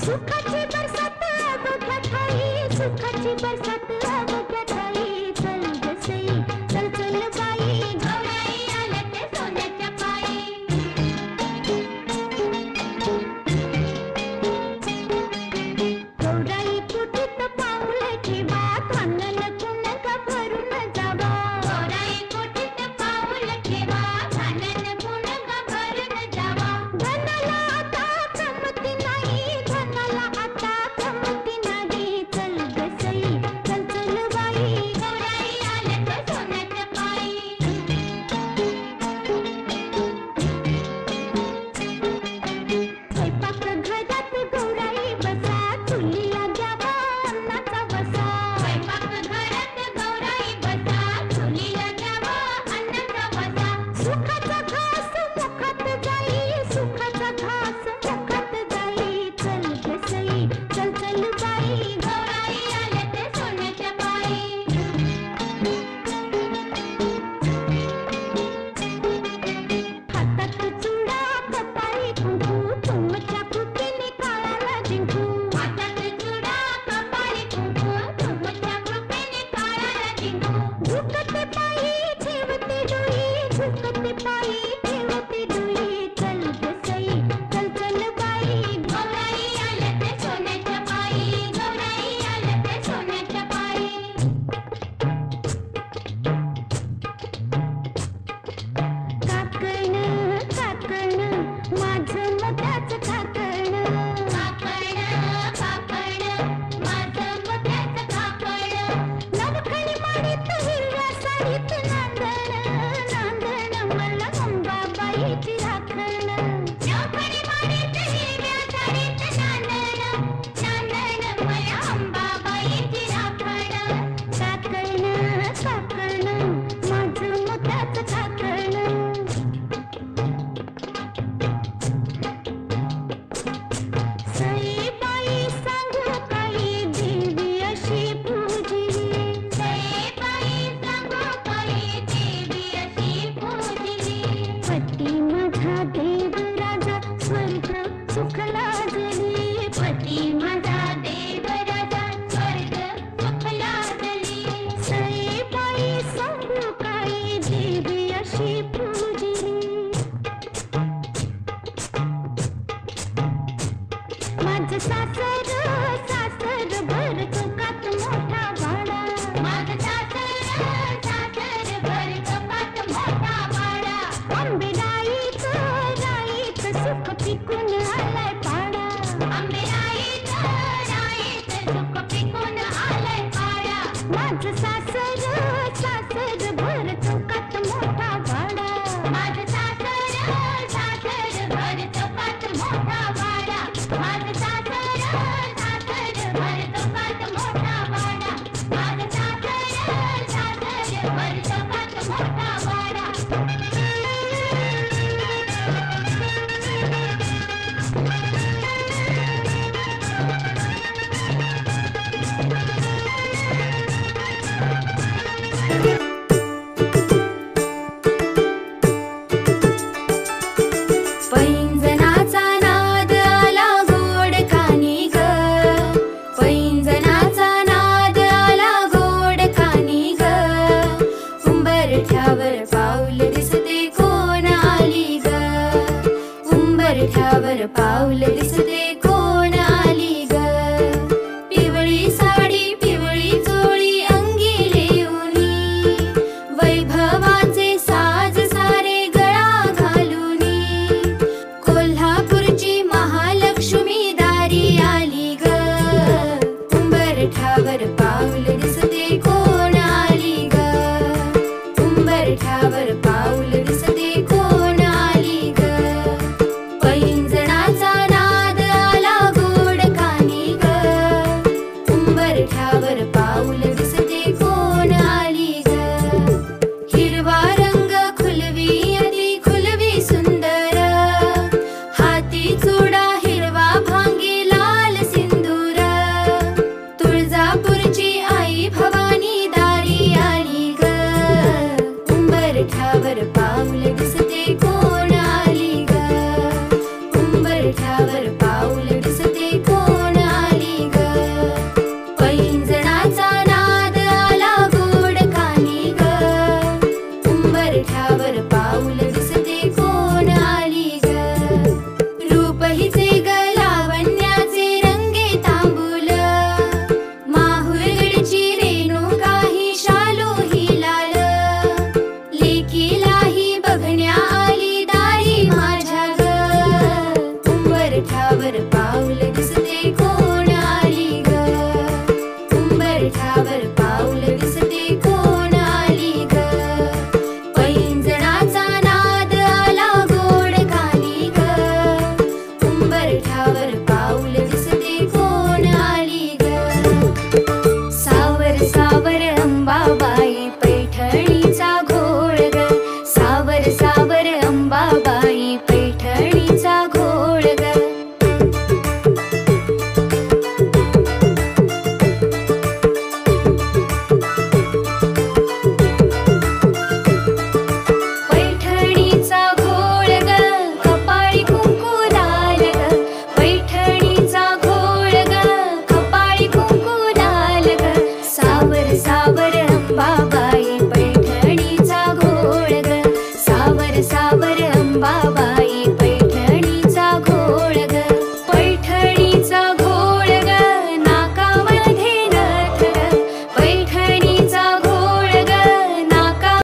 सुखाची बरसात अवघ्या ठाई, सुखाची बरसात अवघ्या ठाई. चल ग सई, चल चल बाई, गौराई आल्या ते सोन्याच्या पायी. गौराई कुटीत पाऊल ठेवा, धान नको नका भरून जावा. गौराई कुटीत पाऊल ठेवा, धान नको नका भरून जावा. धनाला आता गमती नाही, धनाला आता गमती नाही. चल ग सई, चल चल बाई, गौराई आल्या ते सोन्याच्या पायी. स्वयंपाक घरात गौराई बसा, चुलीला द्यावा अन्नाचा वसा. स्वयंपाक घरात गौराई बसा, चुलीला द्यावा अन्नाचा वसा. सुखाचा घास मुखात जाई, सुखाचा घास मुखात जाई. चल ग सई, चल चल बाई, गौराई आल्या ते सोन्याच्या पायी. हातात चुडा कपाळी कुंकू, तुमच्या कृपेने काळाला जिंकू. हातात चुडा कपाळी कुंकू, तुमच्या कृपेने काळाला जिंकू. झुकते पायी ठेवते डोई, झुकते पायी ठेवते डोई. चल ग सई, चल चल बाई, गौराई आल्या ते सोन्याच्या पायी, गौराई आल्या ते सोन्याच्या पायी. काकण काकण माझं मोत्याचं काकण. काकण काकण माझं मोत्याचं काकण. नवखणी माडीत हिरव्या साडीत नांदण, नांदण मला अंबाबाईची राखण. नवखणी माडीत हिरव्या साडीत नांदण, नांदण मला अंबाबाईची राखण. काकण काकण माझं मोत्याचं काकण. सईबाई सांगू काही देवी अशी पूजिली. सईबाई सांगू काही देवी अशी पूजिली. पती माझा देव राजा स्वर्ग सुख लाजली. पती माझा देव राजा स्वर्ग सुख लाजली. सईबाई सांगू काही देवी अशी पूजिली. माझं सासर